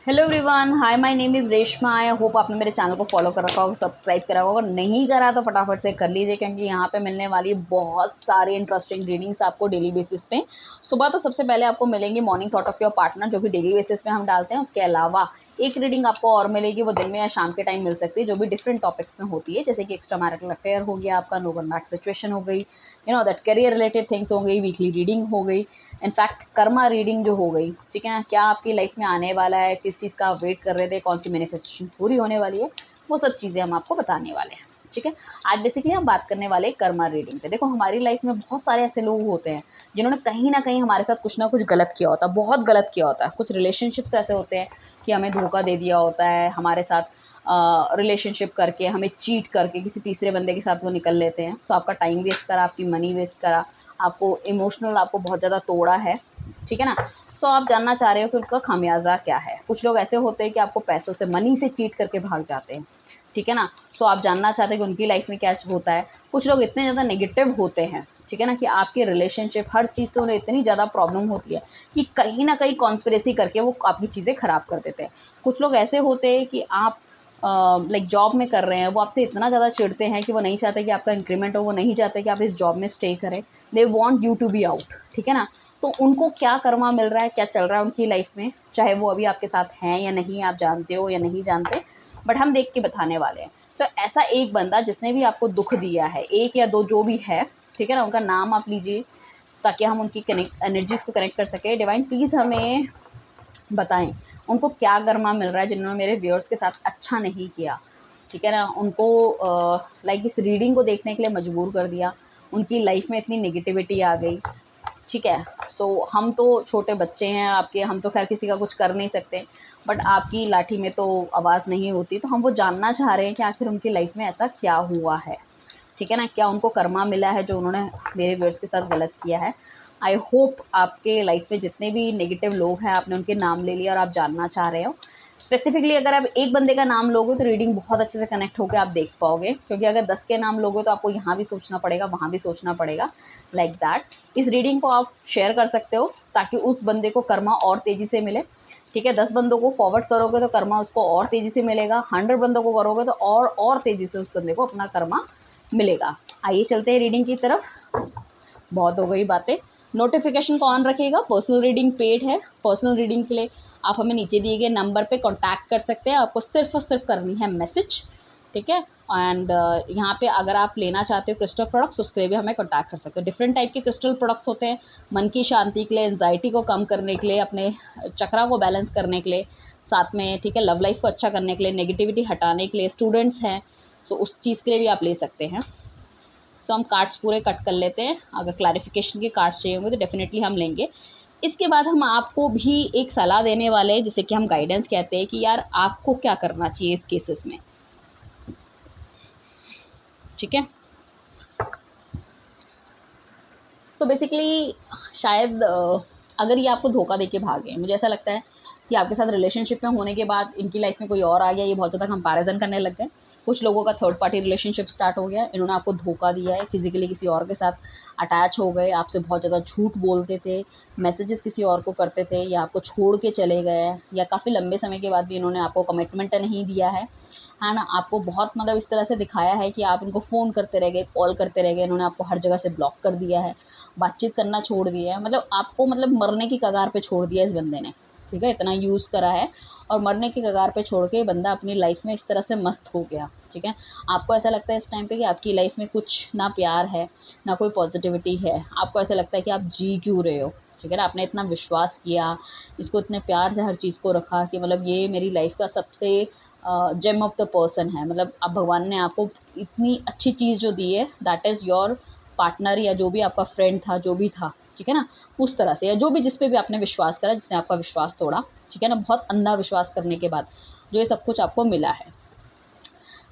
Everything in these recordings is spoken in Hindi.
Hello everyone, hi my name is Reshma. I hope आपने मेरे चैनल को फॉलो कर रखा होगा, सब्सक्राइब करा होगा। अगर नहीं करा तो फटाफट से कर लीजिए, क्योंकि यहाँ पे मिलने वाली बहुत सारी इंटरेस्टिंग रीडिंग्स आपको डेली बेसिस पे। सुबह तो सबसे पहले आपको मिलेंगी morning thought of your partner, जो कि डेली बेसिस पे हम डालते हैं। उसके अलावा एक रीडिंग आपको और मिलेगी, वो दिन में या शाम के टाइम मिल सकती है, जो भी डिफरेंट टॉपिक्स में होती है, जैसे कि एक्स्ट्रा मैरिटल अफेयर हो गया आपका, नो कॉन्टैक्ट सिचुएशन हो गई, दैट करियर रिलेटेड थिंग्स हो गई, वीकली रीडिंग हो गई, इनफैक्ट कर्मा रीडिंग जो हो गई, ठीक है ना, क्या आपकी लाइफ में आने वाला है, किस चीज़ का आप वेट कर रहे थे, कौन सी मैनिफेस्टेशन पूरी होने वाली है, वो सब चीज़ें हम आपको बताने वाले हैं। ठीक है, आज बेसिकली हम बात करने वाले कर्मा रीडिंग पे। देखो, हमारी लाइफ में बहुत सारे ऐसे लोग होते हैं जिन्होंने कहीं ना कहीं हमारे साथ कुछ ना कुछ गलत किया होता है, बहुत गलत किया होता है। कुछ रिलेशनशिप्स ऐसे होते हैं कि हमें धोखा दे दिया होता है, हमारे साथ रिलेशनशिप करके, हमें चीट करके किसी तीसरे बंदे के साथ वो निकल लेते हैं। सो आपका टाइम वेस्ट करा, आपकी मनी वेस्ट करा, आपको इमोशनल आपको बहुत ज़्यादा तोड़ा है। ठीक है ना। सो आप जानना चाह रहे हो कि उनका खामियाजा क्या है। कुछ लोग ऐसे होते हैं कि आपको पैसों से, मनी से चीट करके भाग जाते हैं। ठीक है ना। सो आप जानना चाहते हैं कि उनकी लाइफ में क्या होता है। कुछ लोग इतने ज़्यादा नेगेटिव होते हैं, ठीक है ना, कि आपके रिलेशनशिप हर चीज़ से उन्हें इतनी ज़्यादा प्रॉब्लम होती है कि कहीं ना कहीं कॉन्स्पिरेसी करके वो आपकी चीज़ें ख़राब कर देते हैं। कुछ लोग ऐसे होते हैं कि आप लाइक जॉब में कर रहे हैं, वो आपसे इतना ज़्यादा चिढ़ते हैं कि वो नहीं चाहते कि आपका इंक्रीमेंट हो, वो नहीं चाहते कि आप इस जॉब में स्टे करें। They want you to be out. ठीक है ना। तो उनको क्या कर्मा मिल रहा है, क्या चल रहा है उनकी लाइफ में, चाहे वो अभी आपके साथ हैं या नहीं, आप जानते हो या नहीं जानते, बट हम देख के बताने वाले हैं। तो ऐसा एक बंदा जिसने भी आपको दुख दिया है, एक या दो जो भी है, ठीक है ना, उनका नाम आप लीजिए ताकि हम उनकी एनर्जीज़ को कनेक्ट कर सकें। डिवाइन प्लीज़ हमें बताएं उनको क्या कर्मा मिल रहा है जिन्होंने मेरे व्यूअर्स के साथ अच्छा नहीं किया। ठीक है ना, उनको लाइक इस रीडिंग को देखने के लिए मजबूर कर दिया, उनकी लाइफ में इतनी नेगेटिविटी आ गई। ठीक है। सो हम तो छोटे बच्चे हैं आपके, हम तो खैर किसी का कुछ कर नहीं सकते, बट आपकी लाठी में तो आवाज़ नहीं होती। तो हम वो जानना चाह रहे हैं कि आखिर उनकी लाइफ में ऐसा क्या हुआ है। ठीक है ना, क्या उनको कर्मा मिला है जो उन्होंने मेरे व्यूअर्स के साथ गलत किया है। आई होप आपके लाइफ में जितने भी नेगेटिव लोग हैं, आपने उनके नाम ले लिया और आप जानना चाह रहे हो। स्पेसिफिकली अगर आप एक बंदे का नाम लोगे तो रीडिंग बहुत अच्छे से कनेक्ट होकर आप देख पाओगे, क्योंकि अगर 10 के नाम लोगे तो आपको यहाँ भी सोचना पड़ेगा, वहाँ भी सोचना पड़ेगा, लाइक दैट। इस रीडिंग को आप शेयर कर सकते हो ताकि उस बंदे को कर्मा और तेज़ी से मिले। ठीक है, 10 बंदों को फॉरवर्ड करोगे तो कर्मा उसको और तेज़ी से मिलेगा, 100 बंदों को करोगे तो और तेज़ी से उस बंदे को अपना कर्मा मिलेगा। आइए चलते हैं रीडिंग की तरफ। बहुत हो गई बातें। नोटिफिकेशन को ऑन रखिएगा। पर्सनल रीडिंग पेड है। पर्सनल रीडिंग के लिए आप हमें नीचे दिए गए नंबर पे कांटेक्ट कर सकते हैं। आपको सिर्फ और सिर्फ करनी है मैसेज। ठीक है। एंड यहाँ पे अगर आप लेना चाहते हो क्रिस्टल प्रोडक्ट्स, उसके लिए भी हमें कांटेक्ट कर सकते हो। डिफरेंट टाइप के क्रिस्टल प्रोडक्ट्स होते हैं, मन की शांति के लिए, एंजाइटी को कम करने के लिए, अपने चक्रा को बैलेंस करने के लिए, साथ में ठीक है लव लाइफ को अच्छा करने के लिए, नेगेटिविटी हटाने के लिए। स्टूडेंट्स हैं तो उस चीज़ के लिए भी आप ले सकते हैं। सो हम कार्ड्स पूरे कट कर लेते हैं। अगर क्लैरिफिकेशन के कार्ड्स चाहिए होंगे तो डेफिनेटली हम लेंगे। इसके बाद हम आपको भी एक सलाह देने वाले हैं, जिसे कि हम गाइडेंस कहते हैं, कि यार आपको क्या करना चाहिए इस केसेस में। ठीक है। सो बेसिकली शायद अगर ये आपको धोखा देके भागे, मुझे ऐसा लगता है कि आपके साथ रिलेशनशिप में होने के बाद इनकी लाइफ में कोई और आ गया, ये बहुत ज़्यादा कंपैरिजन करने लग गए। कुछ लोगों का थर्ड पार्टी रिलेशनशिप स्टार्ट हो गया, इन्होंने आपको धोखा दिया है, फिजिकली किसी और के साथ अटैच हो गए, आपसे बहुत ज़्यादा झूठ बोलते थे, मैसेजेस किसी और को करते थे, या आपको छोड़ के चले गए, या काफ़ी लंबे समय के बाद भी इन्होंने आपको कमिटमेंट नहीं दिया है ना। आपको बहुत मतलब इस तरह से दिखाया है कि आप इनको फ़ोन करते रह गए, कॉल करते रह गए, इन्होंने आपको हर जगह से ब्लॉक कर दिया है, बातचीत करना छोड़ दिया है, मतलब आपको मतलब मरने की कगार पे छोड़ दिया इस बंदे ने। ठीक है, इतना यूज़ करा है और मरने की कगार पे छोड़ के बंदा अपनी लाइफ में इस तरह से मस्त हो गया। ठीक है, आपको ऐसा लगता है इस टाइम पे कि आपकी लाइफ में कुछ ना प्यार है, ना कोई पॉजिटिविटी है। आपको ऐसा लगता है कि आप जी क्यों रहे हो। ठीक है ना, आपने इतना विश्वास किया, इसको इतने प्यार से हर चीज़ को रखा कि मतलब ये मेरी लाइफ का सबसे जेम ऑफ द पर्सन है। मतलब अब भगवान ने आपको इतनी अच्छी चीज़ जो दी है, दैट इज़ योर पार्टनर, या जो भी आपका फ्रेंड था, जो भी था, ठीक है ना, उस तरह से, या जो भी जिस पे भी आपने विश्वास करा, जिसने आपका विश्वास तोड़ा, ठीक है ना, बहुत अंधा विश्वास करने के बाद जो ये सब कुछ आपको मिला है।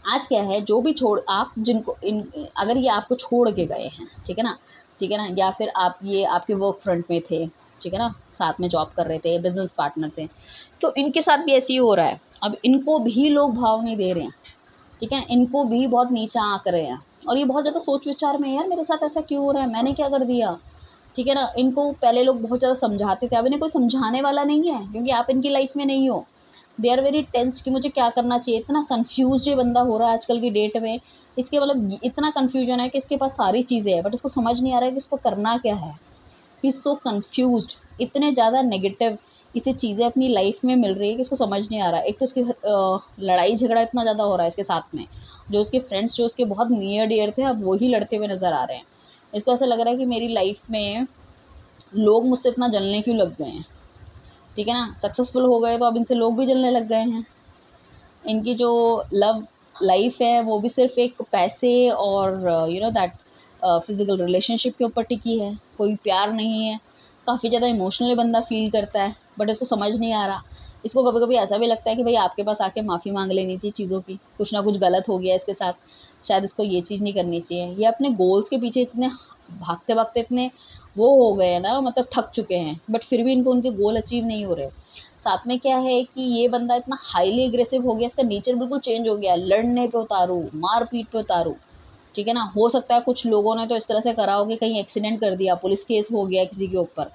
आज क्या है, जो भी छोड़ आप जिनको इन, अगर ये आपको छोड़ के गए हैं, ठीक है ना, या फिर आप ये आपके वर्क फ्रंट में थे, ठीक है ना, साथ में जॉब कर रहे थे, बिजनेस पार्टनर थे, तो इनके साथ भी ऐसे ही हो रहा है। अब इनको भी लोग भाव नहीं दे रहे हैं। ठीक है, इनको भी बहुत नीचा आंक रहे हैं और ये बहुत ज़्यादा सोच विचार में, यार मेरे साथ ऐसा क्यों हो रहा है, मैंने क्या कर दिया। ठीक है ना, इनको पहले लोग बहुत ज़्यादा समझाते थे, अब इन्हें कोई समझाने वाला नहीं है, क्योंकि आप इनकी लाइफ में नहीं हो। दे आर वेरी टेंस्ड कि मुझे क्या करना चाहिए। इतना कंफ्यूज ये बंदा हो रहा है आजकल की डेट में, इसके मतलब इतना कंफ्यूजन है कि इसके पास सारी चीज़ें हैं बट इसको समझ नहीं आ रहा है कि इसको करना क्या है। ही इज़ सो कन्फ्यूज्ड, इतने ज़्यादा नेगेटिव इसे चीज़ें अपनी लाइफ में मिल रही है कि इसको समझ नहीं आ रहा है। एक तो उसकी लड़ाई झगड़ा इतना ज़्यादा हो रहा है इसके साथ में, जो उसके फ्रेंड्स जो उसके बहुत नियर डियर थे अब वही लड़ते हुए नज़र आ रहे हैं। इसको ऐसा लग रहा है कि मेरी लाइफ में लोग मुझसे इतना जलने क्यों लग गए हैं, ठीक है ना, सक्सेसफुल हो गए तो अब इनसे लोग भी जलने लग गए हैं। इनकी जो लव लाइफ है वो भी सिर्फ एक पैसे और you know that physical relationship के ऊपर टिकी है, कोई प्यार नहीं है। काफ़ी ज़्यादा इमोशनली बंदा फील करता है बट इसको समझ नहीं आ रहा। इसको कभी कभी ऐसा भी लगता है कि भाई आपके पास आके माफ़ी मांग लेनी चाहिए चीज़ों की, कुछ ना कुछ गलत हो गया इसके साथ, शायद इसको ये चीज़ नहीं करनी चाहिए। ये अपने गोल्स के पीछे इतने भागते भागते इतने वो हो गए हैं ना, मतलब थक चुके हैं बट फिर भी इनको उनके गोल अचीव नहीं हो रहे। साथ में क्या है कि ये बंदा इतना हाईली एग्रेसिव हो गया, इसका नेचर बिल्कुल चेंज हो गया, लड़ने पे उतारू, मार पीट पे उतारू, ठीक है ना। हो सकता है कुछ लोगों ने तो इस तरह से करा हो कि कहीं एक्सीडेंट कर दिया, पुलिस केस हो गया किसी के ऊपर,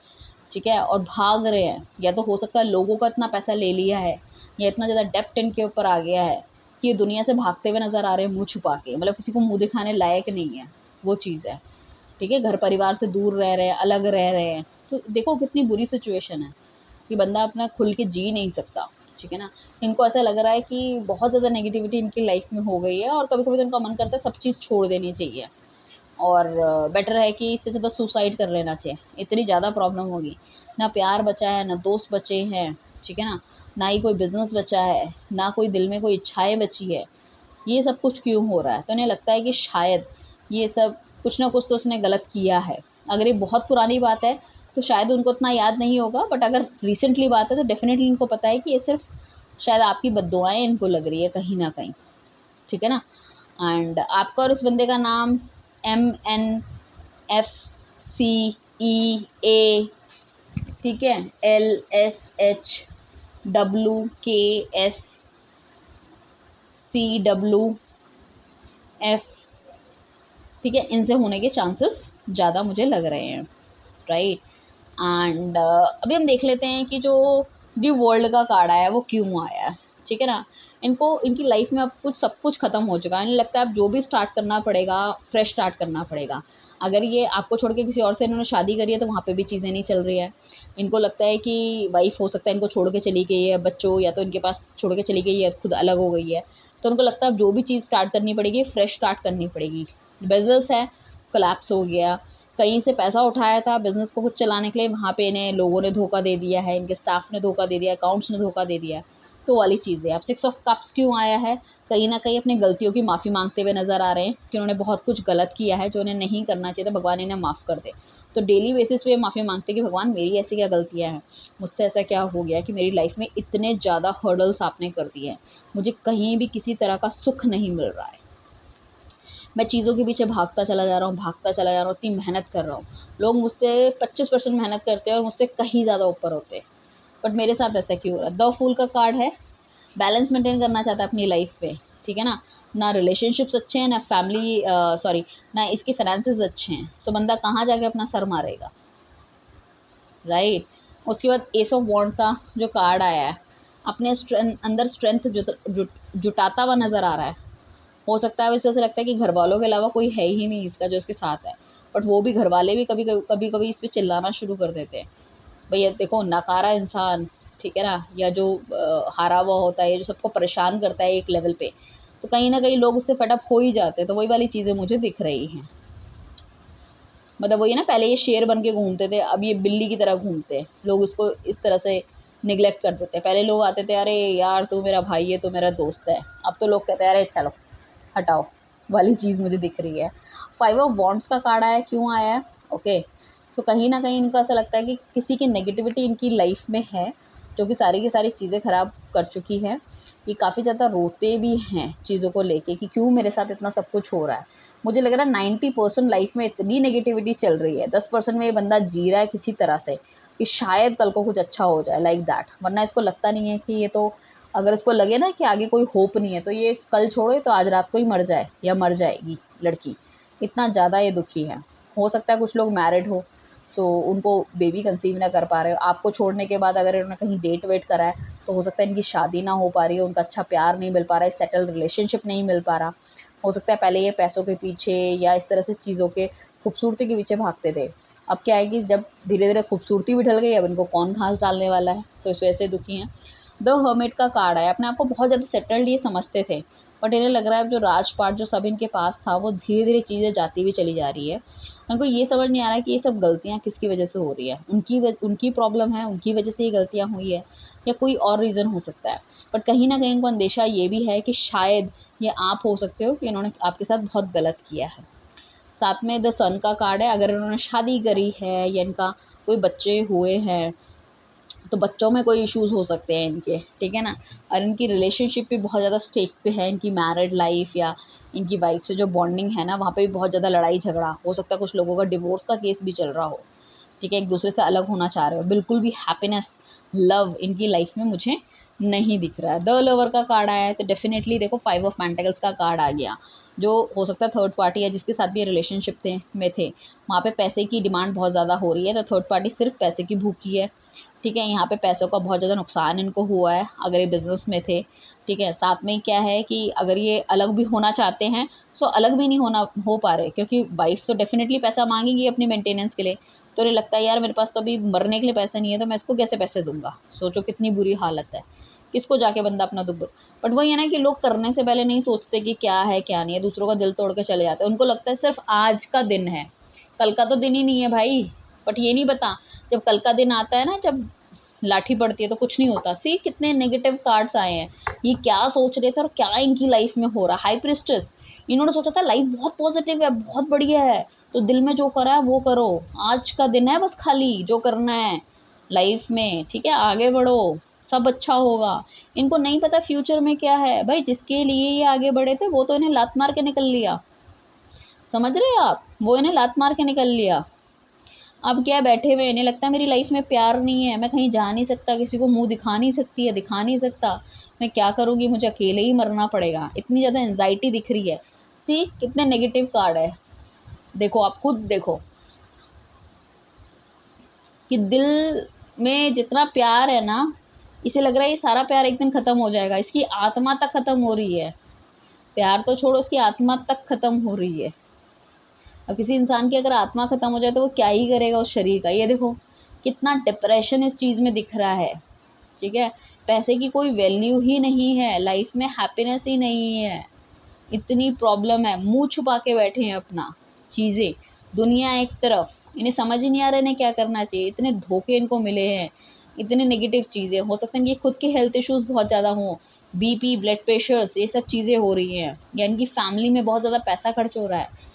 ठीक है, और भाग रहे हैं, या तो हो सकता है लोगों का इतना पैसा ले लिया है या इतना ज़्यादा डेप्ट इनके ऊपर आ गया है कि ये दुनिया से भागते हुए नज़र आ रहे हैं मुँह छुपा के, मतलब किसी को मुँह दिखाने लायक नहीं है, वो चीज़ है, ठीक है। घर परिवार से दूर रह रहे हैं, अलग रह रहे हैं, तो देखो कितनी बुरी सिचुएशन है कि बंदा अपना खुल के जी नहीं सकता, ठीक है ना। इनको ऐसा लग रहा है कि बहुत ज़्यादा नेगेटिविटी इनकी लाइफ में हो गई है और कभी-कभी तो इनका मन करता है सब चीज़ छोड़ देनी चाहिए और बेटर है कि इससे ज़्यादा सुसाइड कर लेना चाहिए। इतनी ज़्यादा प्रॉब्लम होगी, ना प्यार बचा है, ना दोस्त बचे हैं, ठीक है ना, ना ही कोई बिज़नेस बचा है, ना कोई दिल में कोई इच्छाएँ बची है। ये सब कुछ क्यों हो रहा है? तो इन्हें लगता है कि शायद ये सब कुछ ना कुछ तो उसने गलत किया है। अगर ये बहुत पुरानी बात है तो शायद उनको उतना याद नहीं होगा बट अगर रिसेंटली बात है तो डेफ़िनेटली इनको पता है कि ये सिर्फ़ शायद आपकी बद्दुआएँ इनको लग रही है कहीं न कहीं, ठीक है ना? एंड आपका और उस बंदे का नाम MNFCEA, ठीक है? LSHWKSCWF, ठीक है, इनसे होने के चांसेस ज़्यादा मुझे लग रहे हैं, राइट। एंड अभी हम देख लेते हैं कि जो दी वर्ल्ड का कार्ड आया है वो क्यों आया है, ठीक है ना। इनको इनकी लाइफ में अब कुछ सब कुछ ख़त्म हो चुका है, इन्हें लगता है अब जो भी स्टार्ट करना पड़ेगा फ्रेश स्टार्ट करना पड़ेगा। अगर ये आपको छोड़ के किसी और से इन्होंने शादी करी है तो वहाँ पे भी चीज़ें नहीं चल रही है। इनको लगता है कि वाइफ हो सकता है इनको छोड़ के चली गई है, बच्चों या तो इनके पास छोड़ के चली गई है, खुद अलग हो गई है, तो उनको लगता है अब जो भी चीज़ स्टार्ट करनी पड़ेगी फ्रेश स्टार्ट करनी पड़ेगी। बिज़नेस है, कोलैप्स हो गया, कहीं से पैसा उठाया था बिज़नेस को खुद चलाने के लिए, वहाँ पे इन्हें लोगों ने धोखा दे दिया है, इनके स्टाफ ने धोखा दे दिया, अकाउंट्स ने धोखा दे दिया, तो वाली चीज़ें। अब 6 ऑफ कप्स क्यों आया है? कहीं न कहीं अपनी गलतियों की माफ़ी माँगते हुए नज़र आ रहे हैं कि उन्होंने बहुत कुछ गलत किया है जो उन्हें नहीं करना चाहिए था, भगवान इन्हें माफ़ कर दे। तो डेली बेसिस पे माफ़ी माँगते हैं कि भगवान मेरी ऐसी क्या गलतियाँ हैं? मुझसे ऐसा क्या हो गया कि मेरी लाइफ़ में इतने ज़्यादा हर्डल्स आपने कर दिए हैं? मुझे कहीं भी किसी तरह का सुख नहीं मिल रहा है। मैं चीज़ों के पीछे भागता चला जा रहा हूँ, भागता चला जा रहा हूँ, इतनी मेहनत कर रहा हूँ। लोग मुझसे 25% मेहनत करते हैं और मुझसे कहीं ज़्यादा ऊपर होते हैं। बट मेरे साथ ऐसा क्यों हो रहा है? द फूल का कार्ड है, बैलेंस मेंटेन करना चाहता है अपनी लाइफ पे, ठीक है ना? ना रिलेशनशिप्स अच्छे हैं, ना फैमिली सॉरी ना इसके फाइनेंसेस अच्छे हैं। सो बंदा कहाँ जाके अपना सर मारेगा, राइट? उसके बाद एस ऑफ वॉन्ड का जो कार्ड आया है, अपने अंदर स्ट्रेंथ जुटाता हुआ नज़र आ रहा है। हो सकता है वैसे ऐसा लगता है कि घरवालों के अलावा कोई है ही नहीं इसका जो इसके साथ है। बट वो भी घरवाले भी कभी-कभी इस पे चिल्लाना शुरू कर देते हैं। भैया देखो नकारा इंसान, ठीक है ना? या जो हारा हुआ होता है, या जो सबको परेशान करता है एक लेवल पे, तो कहीं न कहीं लोग उससे फेड अप हो ही जाते हैं। तो वही वाली चीज़ें मुझे दिख रही हैं। मतलब वही है ना, पहले ये शेर बन के घूमते थे, अब ये बिल्ली की तरह घूमते हैं। लोग इसको इस तरह से नेग्लेक्ट कर देते हैं। पहले लोग आते थे, "अरे यार! तू मेरा भाई है, तू मेरा दोस्त है।" अब तो लोग कहते हैं, "अरे चलो, हटाओ", वाली चीज़ मुझे दिख रही है। 5 ऑफ वॉन्ड्स का कार्ड आया है, क्यों आया है? ओके, सो कहीं न कहीं इनको ऐसा लगता है कि किसी की नेगेटिविटी इनकी लाइफ़ में है, जो कि सारी की सारी चीज़ें ख़राब कर चुकी है। ये काफ़ी ज़्यादा रोते भी हैं चीज़ों को लेके कि क्यों मेरे साथ इतना सब कुछ हो रहा है। मुझे लग रहा है 90% लाइफ़ में इतनी नेगेटिविटी चल रही है, 10% में ये बंदा जी रहा है किसी तरह से कि शायद कल को कुछ अच्छा हो जाए, लाइक दैट। वरना इसको लगता नहीं है कि ये तो, अगर इसको लगे ना कि आगे कोई होप नहीं है तो ये कल छोड़ो, ये तो आज रात को ही मर जाए या मर जाएगी लड़की। इतना ज़्यादा ये दुखी है। हो सकता है कुछ लोग मैरिड हो, सो उनको बेबी कंसीव ना कर पा रहे हो। आपको छोड़ने के बाद अगर इन्होंने कहीं डेट वेट करा है तो हो सकता है इनकी शादी ना हो पा रही है, उनका अच्छा प्यार नहीं मिल पा रहा है, सेटल रिलेशनशिप नहीं मिल पा रहा। हो सकता है पहले ये पैसों के पीछे या इस तरह से चीज़ों के खूबसूरती के पीछे भागते थे। अब क्या है कि जब धीरे-धीरे खूबसूरती भी ढल गई, अब इनको कौन घास डालने वाला है, तो इस वजह से दुखी हैं। द हर्मिट का कार्ड आया, अपने आप को बहुत ज़्यादा सेटल्ड ये समझते थे, बट इन्हें लग रहा है जो राजपाट जो सब इनके पास था, वो धीरे-धीरे चीज़ें जाती हुई चली जा रही है। उनको ये समझ नहीं आ रहा है कि ये सब गलतियाँ किसकी वजह से हो रही है। उनकी प्रॉब्लम है, उनकी वजह से ये गलतियाँ हुई है या कोई और रीज़न हो सकता है। बट कहीं न कहीं इनको अंदेशा ये भी है कि शायद ये आप हो सकते हो कि इन्होंने आपके साथ बहुत गलत किया है। साथ में द सन का कार्ड है, अगर इन्होंने शादी करी है या इनका कोई बच्चे हुए हैं, तो बच्चों में कोई इश्यूज़ हो सकते हैं इनके, ठीक है ना? और इनकी रिलेशनशिप भी बहुत ज़्यादा स्टेक पे है, इनकी मैरिड लाइफ़ या इनकी वाइफ़ से जो बॉन्डिंग है ना, वहाँ पे भी बहुत ज़्यादा लड़ाई-झगड़ा हो सकता है, कुछ लोगों का डिवोर्स का केस भी चल रहा हो, ठीक है? एक-दूसरे से अलग होना चाह रहे हो, बिल्कुल भी हैप्पीनेस, लव इनकी लाइफ़ में मुझे नहीं दिख रहा है। द लवर का कार्ड आया है, तो डेफ़िनेटली देखो 5 ऑफ पेंटिकल्स का कार्ड आ गया, जो हो सकता है थर्ड पार्टी है जिसके साथ भी ये रिलेशनशिप थे, वहाँ पे पैसे की डिमांड बहुत ज़्यादा हो रही है, तो थर्ड पार्टी सिर्फ़ पैसे की भूखी है। ठीक है, यहाँ पे पैसों का बहुत ज़्यादा नुकसान इनको हुआ है, अगर ये बिज़नेस में थे, ठीक है। साथ में क्या है कि अगर ये अलग भी होना चाहते हैं, सो अलग भी नहीं हो पा रहे, क्योंकि वाइफ़ तो डेफ़िनेटली पैसा माँगेगी अपनी मेंटेनेंस के लिए। तो उन्हें लगता है यार मेरे पास तो अभी मरने के लिए पैसे नहीं है, तो मैं इसको कैसे पैसे दूँगा? सोचो कितनी बुरी हालत है। किसको जाके बंदा अपना दुःख बट वही है ना कि लोग करने से पहले नहीं सोचते कि क्या है, क्या नहीं है, दूसरों का दिल तोड़ के चले जाते हैं। उनको लगता है सिर्फ़ आज का दिन है, कल का तो दिन ही नहीं है भाई। बट ये नहीं पता, जब कल का दिन आता है ना, जब लाठी पड़ती है तो कुछ नहीं होता। सी कितने नेगेटिव कार्ड्स आए हैं। ये क्या सोच रहे थे और क्या इनकी लाइफ में हो रहा है। हाई प्रिस्टेस, इन्होंने सोचा था लाइफ बहुत पॉजिटिव है, बहुत बढ़िया है, तो दिल में जो करा है वो करो। आज का दिन है बस, खाली जो करना है लाइफ में, ठीक है, आगे बढ़ो, सब अच्छा होगा। इनको नहीं पता फ्यूचर में क्या है। भाई जिसके लिए ये आगे बढ़े थे वो तो इन्हें लात मार के निकल लिया। समझ रहे हो आप? वो इन्हें लात मार के निकल लिया। अब क्या बैठे हुए, इन्हें लगता है मेरी लाइफ में प्यार नहीं है, मैं कहीं जा नहीं सकता, किसी को मुँह दिखा नहीं सकती है, दिखा नहीं सकता, मैं क्या करूँगी, मुझे अकेले ही मरना पड़ेगा। इतनी ज़्यादा एंग्ज़ायटी दिख रही है। सी कितने नेगेटिव कार्ड है। देखो आप खुद देखो कि दिल में जितना प्यार है ना, इसे लग रहा है ये सारा प्यार एक दिन ख़त्म हो जाएगा। इसकी आत्मा तक ख़त्म हो रही है। प्यार तो छोड़ो, इसकी आत्मा तक ख़त्म हो रही है। अब किसी इंसान की अगर आत्मा ख़त्म हो जाए तो वो क्या ही करेगा उस शरीर का। ये देखो कितना डिप्रेशन इस चीज़ में दिख रहा है, ठीक है। पैसे की कोई वैल्यू ही नहीं है, लाइफ में हैप्पीनेस ही नहीं है, इतनी प्रॉब्लम है, मुँह छुपा के बैठे हैं अपना चीज़ें, दुनिया एक तरफ, इन्हें समझ ही नहीं आ रहा इन्हें क्या करना चाहिए, इतने धोखे इनको मिले हैं, इतनी नेगेटिव चीज़ें। हो सकता है इनके खुद के हेल्थ इश्यूज़ बहुत ज़्यादा हों, बीपी, ब्लड प्रेशर्स, ये सब चीज़ें हो रही हैं, या इनकी फैमिली में बहुत ज़्यादा पैसा खर्च हो रहा है।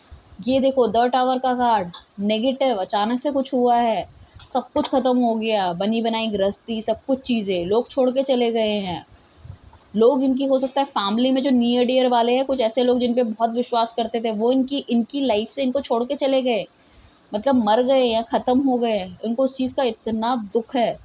ये देखो द टावर का कार्ड नेगेटिव, अचानक से कुछ हुआ है, सब कुछ खत्म हो गया, बनी बनाई गृहस्थी, सब कुछ चीज़ें लोग छोड़ के चले गए हैं। लोग इनकी हो सकता है फैमिली में जो नियर डियर वाले हैं, कुछ ऐसे लोग जिन पे बहुत विश्वास करते थे, वो इनकी इनकी लाइफ से इनको छोड़ के चले गए, मतलब मर गए या ख़त्म हो गए। उनको उस चीज़ का इतना दुःख है,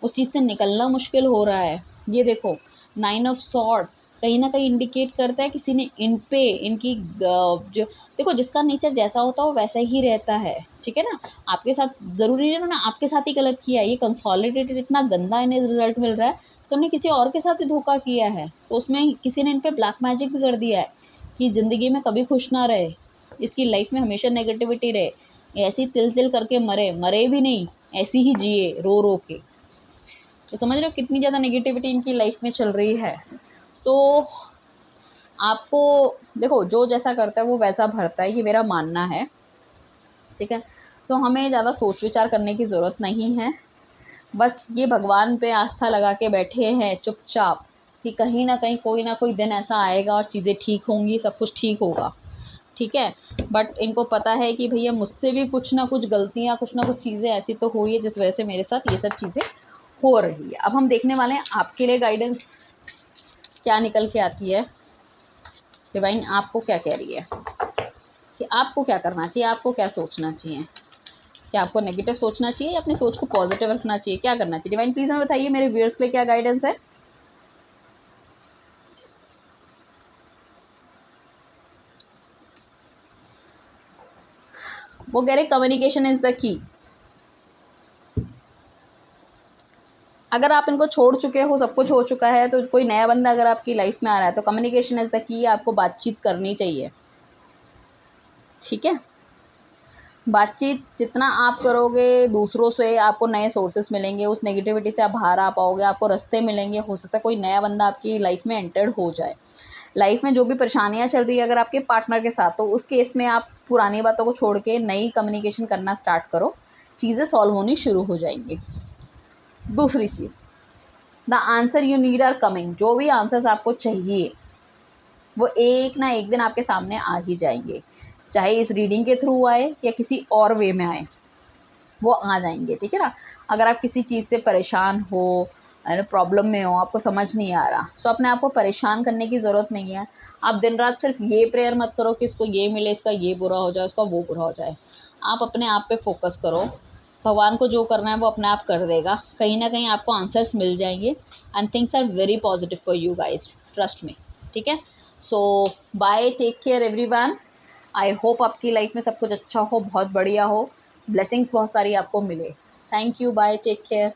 उस चीज़ से निकलना मुश्किल हो रहा है। ये देखो 9 ऑफ सॉर्ड कहीं न कहीं इंडिकेट करता है किसी ने इन पे इनकी जो देखो जिसका नेचर जैसा होता है वो वैसा ही रहता है, ठीक है ना? आपके साथ ज़रूरी नहीं है उन्होंने आपके साथ ही गलत किया है, ये कंसोलिडेटेड इतना गंदा इन्हें रिज़ल्ट मिल रहा है, तो उन्हें किसी और के साथ भी धोखा किया है। तो उसमें किसी ने इन पे ब्लैक मैजिक भी कर दिया है कि ज़िंदगी में कभी खुश ना रहे, इसकी लाइफ़ में हमेशा नेगेटिविटी रहे, ऐसे ही तिल-तिल करके मरे, मरे भी नहीं, ऐसे ही जिए रो-रो के। तो समझ रहे हो कितनी ज़्यादा नेगेटिविटी इनकी लाइफ में चल रही है। सो आपको देखो जो जैसा करता है वो वैसा भरता है, ये मेरा मानना है, ठीक है। सो हमें ज़्यादा सोच विचार करने की ज़रूरत नहीं है, बस ये भगवान पे आस्था लगा के बैठे हैं चुपचाप कि कहीं ना कहीं कोई ना कोई दिन ऐसा आएगा और चीज़ें ठीक होंगी, सब कुछ ठीक होगा, ठीक है। बट इनको पता है कि भैया मुझसे भी कुछ ना कुछ गलतियाँ, कुछ ना कुछ चीज़ें ऐसी तो हुई है जिस वजह से मेरे साथ ये सब चीज़ें हो रही है। अब हम देखने वाले हैं आपके लिए गाइडेंस क्या निकल के आती है, डिवाइन आपको क्या कह रही है कि आपको क्या करना चाहिए, आपको क्या सोचना चाहिए, क्या आपको नेगेटिव सोचना चाहिए या अपनी सोच को पॉजिटिव रखना चाहिए, क्या करना चाहिए? डिवाइन प्लीज़ हमें बताइए मेरे व्यूअर्स के लिए क्या गाइडेंस है। वो कह रहे कम्युनिकेशन इज द की। अगर आप इनको छोड़ चुके हो, सब कुछ हो चुका है, तो कोई नया बंदा अगर आपकी लाइफ में आ रहा है तो कम्युनिकेशन इज़ द की, आपको बातचीत करनी चाहिए, ठीक है। बातचीत जितना आप करोगे दूसरों से, आपको नए सोर्सेस मिलेंगे, उस नेगेटिविटी से आप बाहर आ पाओगे, आपको रास्ते मिलेंगे, हो सकता है कोई नया बंदा आपकी लाइफ में एंटर्ड हो जाए। लाइफ में जो भी परेशानियां चल रही है अगर आपके पार्टनर के साथ, तो उस केस में आप पुरानी बातों को छोड़ के नई कम्युनिकेशन करना स्टार्ट करो, चीज़ें सॉल्व होनी शुरू हो जाएंगी। दूसरी चीज़, the answer you need are coming. जो भी आंसर्स आपको चाहिए वो एक ना एक दिन आपके सामने आ ही जाएंगे, चाहे इस रीडिंग के थ्रू आए या किसी और वे में आए, वो आ जाएंगे, ठीक है ना। अगर आप किसी चीज़ से परेशान हो, प्रॉब्लम में हो, आपको समझ नहीं आ रहा, सो अपने आप को परेशान करने की ज़रूरत नहीं है। आप दिन रात सिर्फ ये प्रेयर मत करो कि इसको ये मिले, इसका ये बुरा हो जाए, उसका वो बुरा हो जाए। आप अपने आप पे फोकस करो, भगवान को जो करना है वो अपने आप कर देगा, कहीं ना कहीं आपको आंसर्स मिल जाएंगे। And things are very positive for you guys, trust me, ठीक है। So bye, take care everyone. I hope आपकी लाइफ में सब कुछ अच्छा हो, बहुत बढ़िया हो, ब्लेसिंग्स बहुत सारी आपको मिले। Thank you, bye, take care.